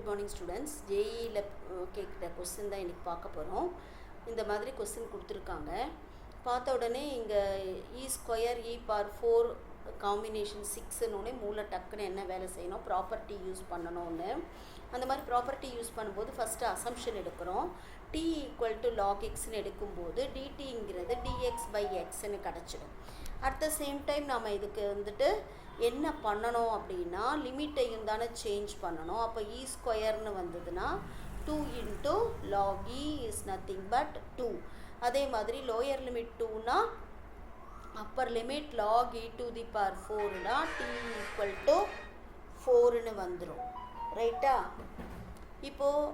Good morning students. ஜேஇயில் கேட்குற question தான் இன்றைக்கி பார்க்க போகிறோம். இந்த மாதிரி கொஸ்டின் கொடுத்துருக்காங்க. பார்த்த உடனே இங்கே E² E⁴ காம்பினேஷன் 6ன்னு மூளை டக்குன்னு என்ன வேலை செய்யணும், ப்ராப்பர்ட்டி யூஸ் பண்ணணும்னு. அந்த மாதிரி ப்ராப்பர்ட்டி யூஸ் பண்ணும்போது ஃபஸ்ட்டு அசம்ஷன் எடுக்கிறோம். t = log xன்னு எடுக்கும்போது dtங்கிறது dx/xன்னு கிடச்சிடும். அட் த சேம் டைம் நம்ம இதுக்கு வந்துட்டு என்ன பண்ணணும் அப்படின்னா லிமிட்டையும் தானே சேஞ்ச் பண்ணணும். அப்போ E² வந்ததுன்னா 2 × log e is nothing but 2. அதே மாதிரி லோயர் லிமிட் 2னா அப்பர் லிமிட் log e⁴னா t = 4ன்னு வந்துடும். ரைட்டா? இப்போது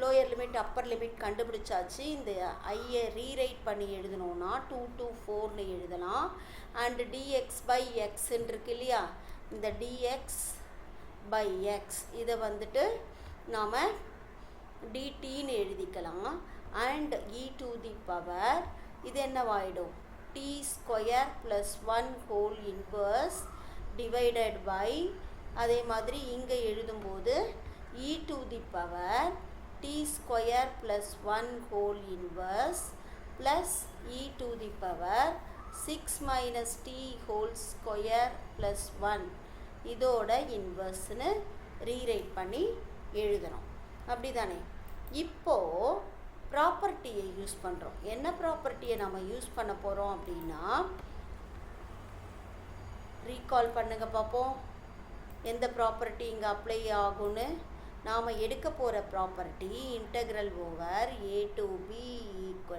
லோயர் லிமிட் அப்பர் லிமிட் கண்டுபிடிச்சாச்சு. இந்த ஐயை ரீரைட் பண்ணி எழுதணும்னா 2 to 4ன்னு எழுதலாம். அண்டு dx/x இருக்கு இல்லையா, இந்த dx/x இதை வந்துட்டு நாம் dtன்னு எழுதிக்கலாம். அண்ட் e⁴ இது என்னவாயிடும், t² + 1 whole inverse divided by, அதே மாதிரி இங்கே எழுதும்போது e⁴ t² + 1 whole inverse plus e⁴ 6 - t whole square plus 1 இதோட இன்வர்ஸ்னு ரீரைட் பண்ணி எழுதணும். அப்படி தானே? இப்போது ப்ராப்பர்ட்டியை யூஸ் பண்ணுறோம். என்ன ப்ராப்பர்ட்டியை நம்ம யூஸ் பண்ண போகிறோம் அப்படின்னா, ரீகால் பண்ணுங்க பார்ப்போம் எந்த ப்ராப்பர்ட்டி இங்கே அப்ளை ஆகும்னு. நாம் எடுக்க போகிற property integral over a to b =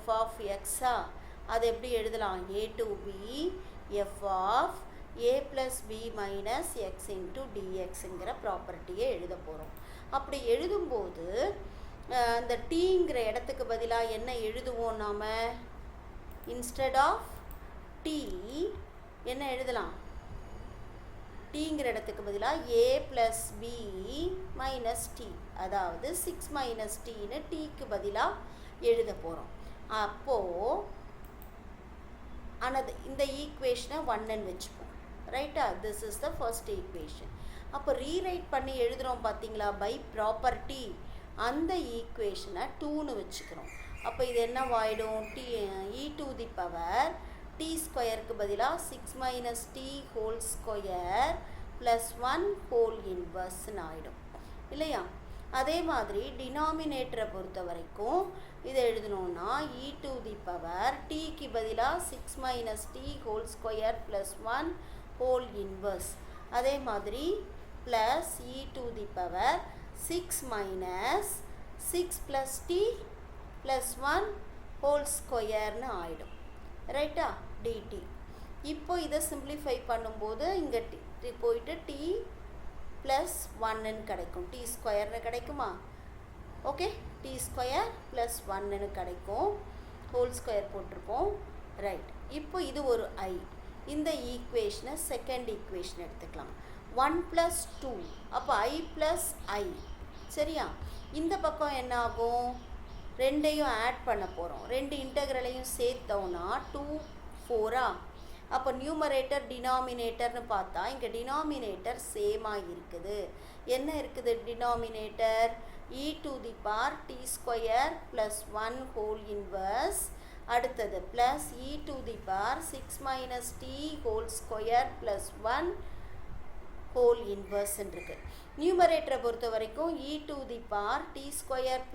f(x) அது எப்படி எழுதலாம், a to b f(a + b - x) × dxங்கிற ப்ராப்பர்ட்டியை எழுத போகிறோம். அப்படி எழுதும்போது அந்த டீங்கிற இடத்துக்கு பதிலாக என்ன எழுதுவோம், நாம் இன்ஸ்டெட் ஆஃப் t என்ன எழுதலாம், டீங்கிற இடத்துக்கு பதிலாக a + b - t, அதாவது 6 - tன்னு டீக்கு பதிலாக எழுத போகிறோம். அப்போது இந்த ஈக்குவேஷனை 1ன்னு வச்சுப்போம். ரைட்டா? This is the first equation. அப்போ ரீரைட் பண்ணி எழுதுகிறோம் பார்த்தீங்களா, பை ப்ராப்பர்ட்டி. அந்த ஈக்குவேஷனை 2ன்னு வச்சுக்கிறோம். அப்போ இது என்னவாயிடும், e⁴ t² பதிலாக 6 - t whole square plus 1 whole இன்வர்ஸ்ன்னு ஆகிடும் இல்லையா? அதே மாதிரி டினாமினேட்டரை பொறுத்த வரைக்கும் இதை எழுதணுன்னா e⁴ tக்கு பதிலாக 6 - t whole square plus 1 whole inverse, அதே மாதிரி plus e⁴ 6 - 6 + t plus 1 whole ஸ்கொயர்னு ஆகிடும். ரைட்டா? dt. இப்போ இதை சிம்பிளிஃபை பண்ணும்போது இங்கே போயிட்டு t ப்ளஸ் 1ன்னு கிடைக்கும். t² கிடைக்குமா? ஓகே, t² + 1ன்னு கிடைக்கும். ஹோல் ஸ்கொயர் போட்டிருப்போம். ரைட். இப்போ இது ஒரு i. இந்த ஈக்குவேஷனை செகண்ட் ஈக்குவேஷன் எடுத்துக்கலாம். 1 + 2 அப்போ i + i. சரியா? இந்த பக்கம் என்ன ஆகும், ரெண்டையும் ஆட் பண்ண போகிறோம். ரெண்டு இன்டெக்ரலையும் சேர்த்தோன்னா 2 4 அப்போ நியூமரேட்டர் டினாமினேட்டர்னு பார்த்தா இங்கே டினாமினேட்டர் சேமாக இருக்குது. என்ன இருக்குது denominator, e⁴ t² + 1 whole inverse, அடுத்தது plus e⁴ 6 - t whole square plus 1 whole இன்வர்ஸ்ன்னு இருக்குது. நியூமரேட்டரை பொறுத்த வரைக்கும் e⁴ t²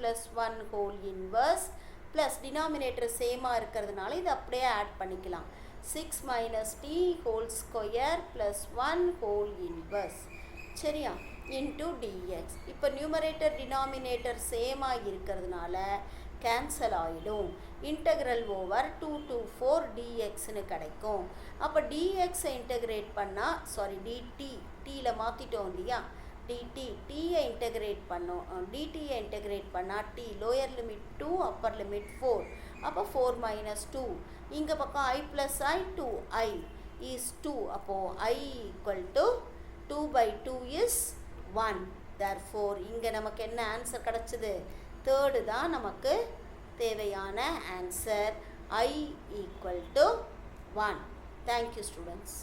+ 1 whole inverse plus denominator சேமாக இருக்கிறதுனால இதை அப்படியே ஆட் பண்ணிக்கலாம். 6 - t whole square plus 1 whole inverse. சரியா? Into dx. இப்போ நியூமரேட்டர் டினாமினேட்டர் சேமாக இருக்கிறதுனால கேன்சல் ஆகிடும். இன்டெக்ரல் ஓவர் 2 to 4 dxன்னு கிடைக்கும். அப்போ dxஐ இன்டெகிரேட் பண்ணால், dtயில் மாற்றிட்டோம் இல்லையா, dtயை இன்டெகிரேட் பண்ணோம். dtயை இன்டெகிரேட் பண்ணால் t lower limit 2 upper limit 4, அப்போ 4 - 2. இங்கே பக்கம் i + i 2i is 2. அப்போது i = 2/2 is 1. therefore இங்கே நமக்கு என்ன ஆன்சர் கிடச்சிது, தேர்டு தான் நமக்கு தேவையான answer. i = 1. Thank you students.